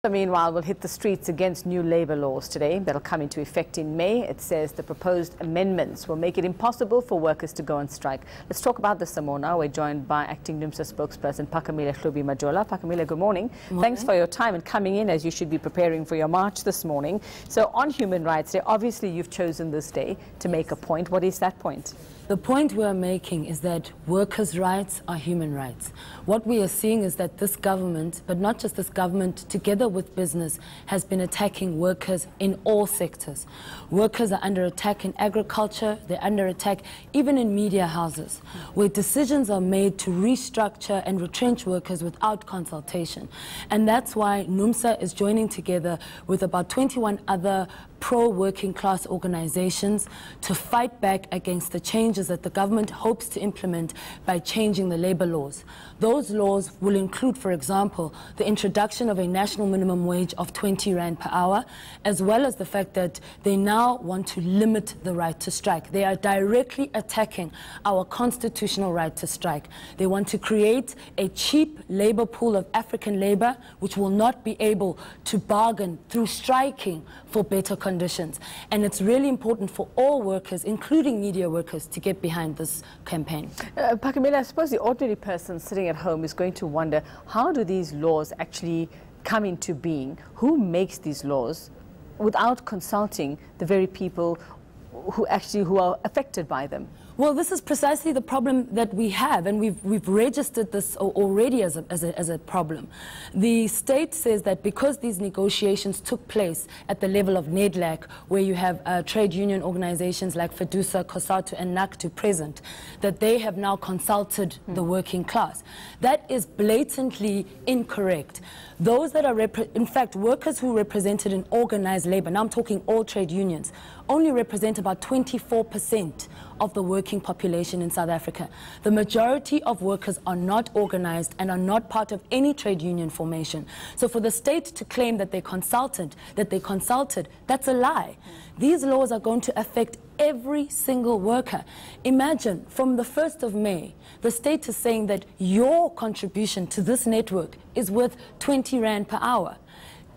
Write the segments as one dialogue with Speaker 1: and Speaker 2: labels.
Speaker 1: Meanwhile, we'll hit the streets against new labour laws today that'll come into effect in May. It says the proposed amendments will make it impossible for workers to go on strike. Let's talk about this some more now. We're joined by acting Numsa spokesperson Phakamile Majola. Phakamile, good morning. Thanks for your time and coming in as you should be preparing for your march this morning. So on Human Rights Day, obviously you've chosen this day to make a point. What is that point?
Speaker 2: The point we are making is that workers' rights are human rights. What we are seeing is that this government, but not just this government, together with business, has been attacking workers in all sectors. Workers are under attack in agriculture, they're under attack even in media houses, where decisions are made to restructure and retrench workers without consultation. And that's why Numsa is joining together with about 21 other pro-working class organizations to fight back against the changes that the government hopes to implement by changing the labor laws. Those laws will include, for example, the introduction of a national minimum wage of 20 Rand per hour, as well as the fact that they now want to limit the right to strike. They are directly attacking our constitutional right to strike. They want to create a cheap labor pool of African labor, which will not be able to bargain through striking for better conditions. And it's really important for all workers, including media workers, to get behind this campaign.
Speaker 1: Phakamile, I suppose the ordinary person sitting at home is going to wonder, how do these laws actually come into being? Who makes these laws without consulting the very people who are affected by them?
Speaker 2: Well, this is precisely the problem that we have, and we've registered this already as a problem. The state says that because these negotiations took place at the level of NEDLAC, where you have trade union organizations like FEDUSA, COSATU and NACTU present, that they have now consulted the working class. That is blatantly incorrect. Those that are, in fact, workers who represented in organized labor, now I'm talking all trade unions, only represent about 24% of the working population in South Africa. The majority of workers are not organized and are not part of any trade union formation. So for the state to claim that they consulted, that's a lie. These laws are going to affect every single worker. Imagine, from the 1st of May, the state is saying that your contribution to this network is worth 20 Rand per hour.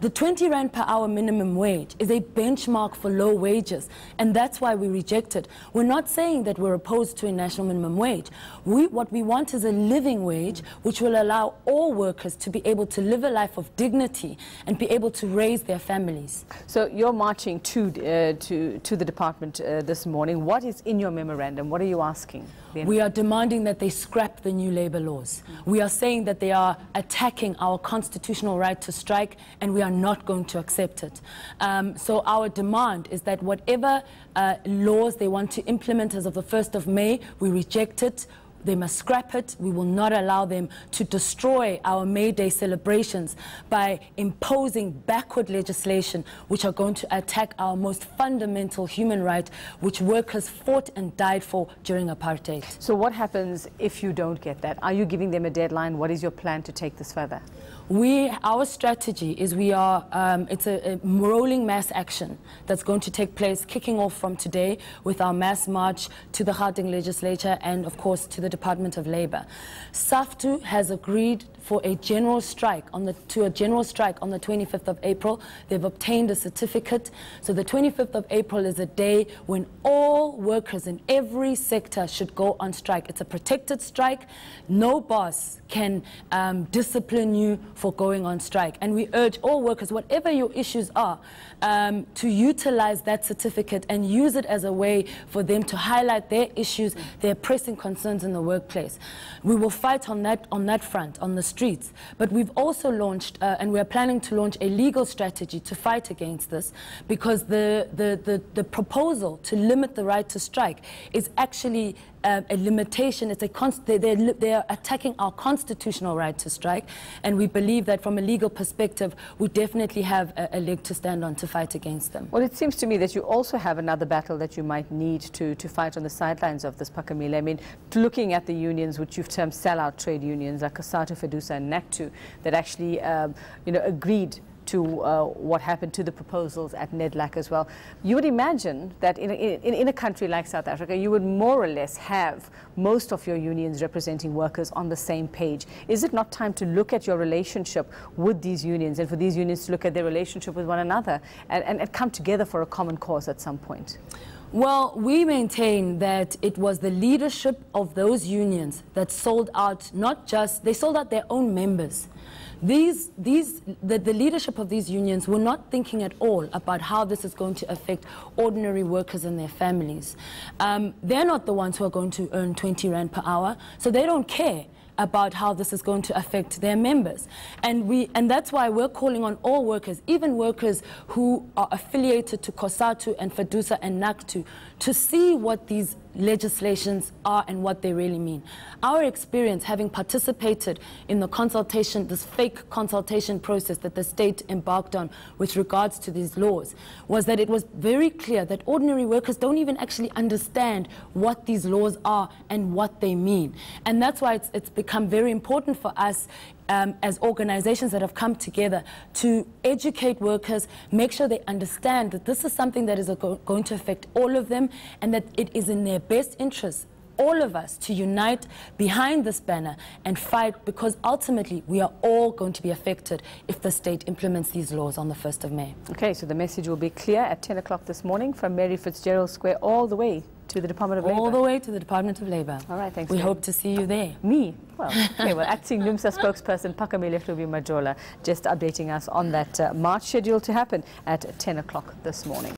Speaker 2: The 20 Rand per hour minimum wage is a benchmark for low wages, and that's why we reject it. We're not saying that we're opposed to a national minimum wage. What we want is a living wage which will allow all workers to be able to live a life of dignity and be able to raise their families.
Speaker 1: So you're marching to the department this morning. What is in your memorandum? What are you asking?
Speaker 2: We are demanding that they scrap the new labor laws. We are saying that they are attacking our constitutional right to strike, and we are not going to accept it. So our demand is that whatever laws they want to implement as of the 1st of May, we reject it. They must scrap it. We will not allow them to destroy our May Day celebrations by imposing backward legislation which are going to attack our most fundamental human right, which workers fought and died for during apartheid.
Speaker 1: So what happens if you don't get that? Are you giving them a deadline? What is your plan to take this further?
Speaker 2: Our strategy is it's a rolling mass action that's going to take place, kicking off from today with our mass march to the Gauteng legislature and, of course, to the Department of Labor. SAFTU has agreed for a general strike on the 25th of April. They've obtained a certificate. So the 25th of April is a day when all workers in every sector should go on strike. It's a protected strike. No boss can discipline you for going on strike. And we urge all workers, whatever your issues are, to utilize that certificate and use it as a way for them to highlight their issues, their pressing concerns in the workplace. We will fight on that front, on the streets. But we've also launched, and we're planning to launch a legal strategy to fight against this, because the proposal to limit the right to strike is actually a limitation. They are attacking our constitutional right to strike, and we believe that from a legal perspective, we definitely have a leg to stand on to fight against them.
Speaker 1: Well, it seems to me that you also have another battle that you might need to fight on the sidelines of this, Phakamile. I mean, looking at the unions, which you've termed sellout trade unions, like COSATU, FEDUSA and NACTU, that actually agreed to what happened to the proposals at NEDLAC as well. You would imagine that in a country like South Africa, you would more or less have most of your unions representing workers on the same page. Is it not time to look at your relationship with these unions, and for these unions to look at their relationship with one another and come together for a common cause at some point?
Speaker 2: Well, we maintain that it was the leadership of those unions that sold out, they sold out their own members. The leadership of these unions were not thinking at all about how this is going to affect ordinary workers and their families. They're not the ones who are going to earn 20 Rand per hour, so they don't care about how this is going to affect their members. And that's why we're calling on all workers, even workers who are affiliated to COSATU and FEDUSA and NACTU, to see what these legislations are and what they really mean. Our experience, having participated in the consultation, this fake consultation process that the state embarked on with regards to these laws, was that it was very clear that ordinary workers don't even actually understand what these laws are and what they mean. And that's why it's become very important for us as organizations that have come together to educate workers, make sure they understand that this is something that is going to affect all of them, and that it is in their best interest, all of us, to unite behind this banner and fight, because ultimately we are all going to be affected if the state implements these laws on the 1st of May.
Speaker 1: Okay, so the message will be clear at 10 o'clock this morning from Mary Fitzgerald Square all the way to the Department of Labour.
Speaker 2: All the way to the Department of Labour.
Speaker 1: All right, thanks.
Speaker 2: We hope to see you there.
Speaker 1: Me? Well, okay, well, acting Numsa spokesperson Pakamile Hlubi Majola just updating us on that march scheduled to happen at 10 o'clock this morning.